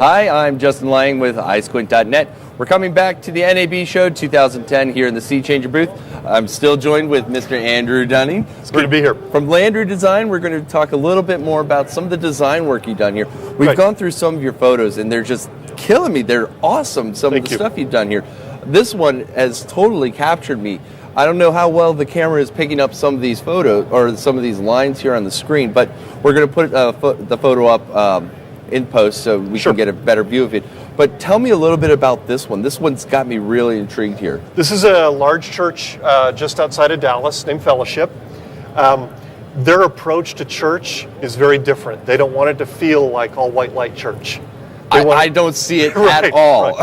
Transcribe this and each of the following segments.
Hi, I'm Justin Lang with iSquint.net. We're coming back to the NAB show 2010 here in the Sea Changer booth. I'm still joined with Mr. Andrew Dunning. It's good to be here. From Landry Design, we're going to talk a little bit more about some of the design work you've done here. We've gone through some of your photos, and they're just killing me. They're awesome, some of the stuff you've done here. This one has totally captured me. I don't know how well the camera is picking up some of these photos or some of these lines here on the screen, but we're going to put the photo up in post so we can get a better view of it. But tell me a little bit about this one. This one's got me really intrigued here. This is a large church just outside of Dallas named Fellowship. Their approach to church is very different. They don't want it to feel like all white light church. I don't see it at all.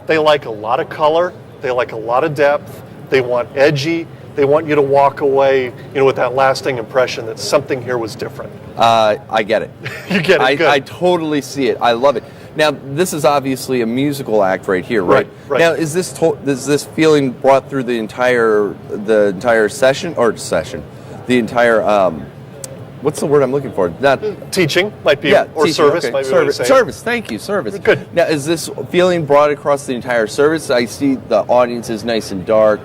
They like a lot of color. They like a lot of depth. They want edgy. They want you to walk away, with that lasting impression that something here was different. I get it. You get it. Good. I totally see it. I love it. Now, this is obviously a musical act right here, right? Right. Now, is this feeling brought through the entire session, the entire what's the word I'm looking for? Not teaching might be, or teaching, service might be. Service. Thank you, service. Good. Now, is this feeling brought across the entire service? I see the audience is nice and dark.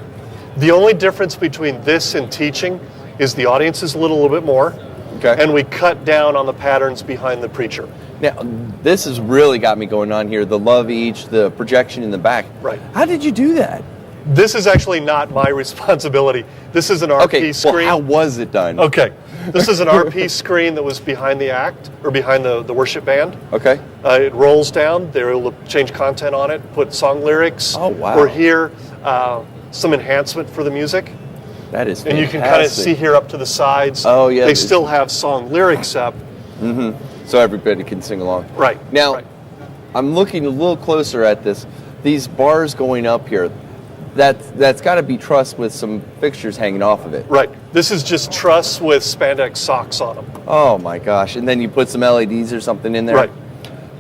The only difference between this and teaching is the audience is a little bit more, and we cut down on the patterns behind the preacher. Now, this has really got me going on here. The love each, the projection in the back. Right. How did you do that? This is actually not my responsibility. This is an RP screen. Well, how was it done? Okay. This is an RP screen that was behind the act, or behind the worship band. Okay. It rolls down. They're able to change content on it, put song lyrics. Oh, wow. Or here, some enhancement for the music. That is fantastic. And you can kind of see here up to the sides. Oh, yeah. They still have song lyrics up. Mm-hmm. So everybody can sing along. Right. Now, I'm looking a little closer at this. These bars going up here, that's got to be truss with some fixtures hanging off of it. Right. This is just truss with spandex socks on them. Oh, my gosh. And then you put some LEDs or something in there? Right.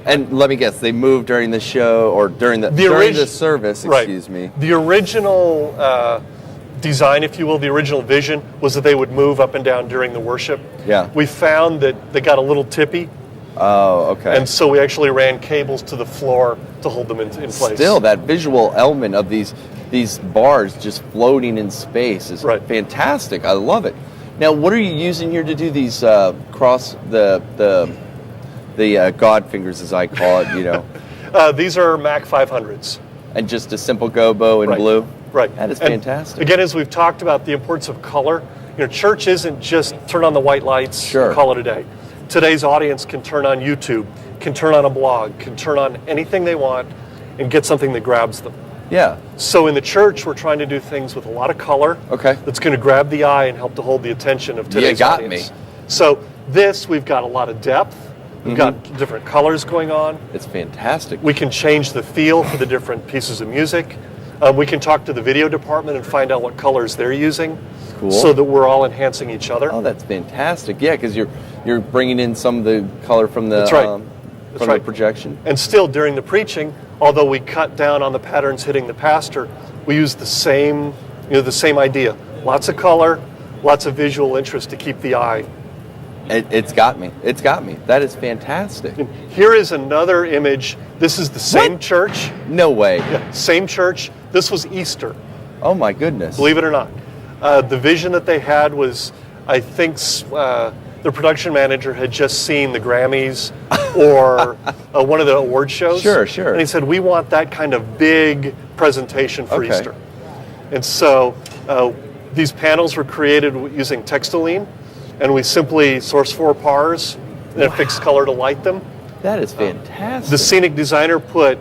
And let me guess, they moved during the show or during the service, excuse me. The original design, if you will, the original vision was that they would move up and down during the worship. Yeah. We found that they got a little tippy. Oh, okay. And so we actually ran cables to the floor to hold them in place. Still, that visual element of these bars just floating in space is fantastic. I love it. Now, what are you using here to do these the God fingers, as I call it, These are Mac 500s. And just a simple gobo in blue? Right. That is fantastic. Again, as we've talked about the importance of color, church isn't just turn on the white lights and call it a day. Today's audience can turn on YouTube, can turn on a blog, can turn on anything they want and get something that grabs them. Yeah. So in the church, we're trying to do things with a lot of color. Okay. That's going to grab the eye and help to hold the attention of today's audience. Me. So we've got a lot of depth. We've got different colors going on. It's fantastic. We can change the feel for the different pieces of music. We can talk to the video department and find out what colors they're using. Cool. So that we're all enhancing each other. Oh, that's fantastic. Yeah, because you're bringing in some of the color from the the projection. And still during the preaching, although we cut down on the patterns hitting the pastor, we use the same idea. Lots of color, lots of visual interest to keep the eye. It's got me. It's got me. That is fantastic. And here is another image. This is the same church. No way. Yeah, same church. This was Easter. Oh my goodness. Believe it or not. The vision that they had was, I think, the production manager had just seen the Grammys or one of the award shows. Sure. And he said, we want that kind of big presentation for Easter. And so these panels were created using textiline, and we simply source 4 pars and a fixed color to light them. That is fantastic. The scenic designer put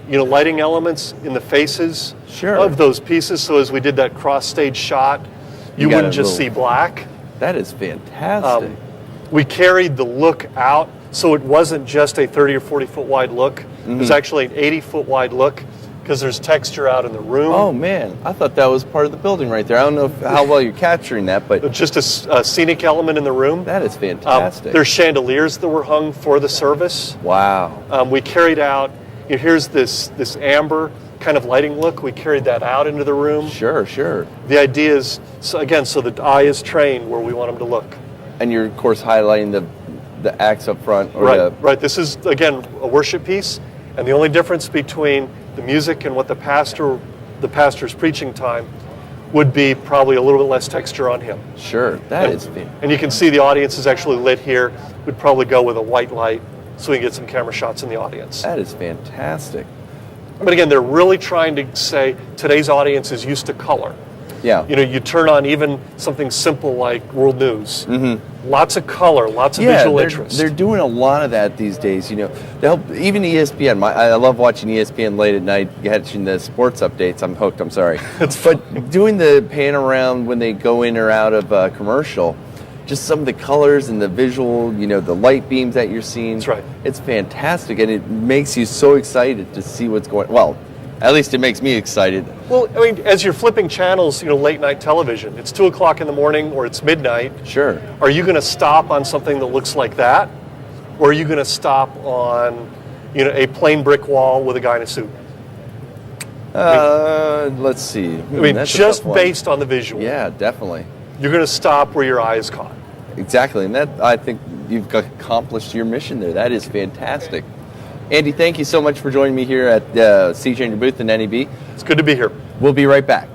lighting elements in the faces of those pieces, so as we did that cross-stage shot, you wouldn't just see black. That is fantastic. We carried the look out, so it wasn't just a 30 or 40 foot wide look. It was actually an 80 foot wide look, because there's texture out in the room. Oh man, I thought that was part of the building right there. I don't know how well you're capturing that, but just a scenic element in the room. That is fantastic. There's chandeliers that were hung for the service. Wow. We carried out, here's this amber kind of lighting look. We carried that out into the room. Sure. The idea is, so the eye is trained where we want them to look. And you're, of course, highlighting the acts up front. Or right. This is, again, a worship piece, and the only difference between the music and what the pastor's preaching time would be probably a little bit less texture on him. Sure, that is. And you can see the audience is actually lit here. We'd probably go with a white light so we can get some camera shots in the audience. That is fantastic. But again, they're really trying to say today's audience is used to color. Yeah. You know, you turn on even something simple like World News. Mm-hmm. Lots of color, lots of visual interest. They're doing a lot of that these days. You know, they help, even ESPN. I love watching ESPN late at night, catching the sports updates. I'm hooked. I'm sorry. But doing the pan around when they go in or out of a commercial, just some of the colors and the visual, you know, the light beams that you're seeing. That's right. It's fantastic, and it makes you so excited to see what's going. Well, at least it makes me excited. Well, I mean, as you're flipping channels, you know, late night television, it's 2 o'clock in the morning or it's midnight. Sure. Are you going to stop on something that looks like that? Or are you going to stop on, you know, a plain brick wall with a guy in a suit? Let's see. I mean, just based on the visual. Yeah, definitely. You're going to stop where your eye is caught. Exactly, and that, I think you've accomplished your mission there. That is fantastic. Andy, thank you so much for joining me here at the Sea Changer booth in NAB. It's good to be here. We'll be right back.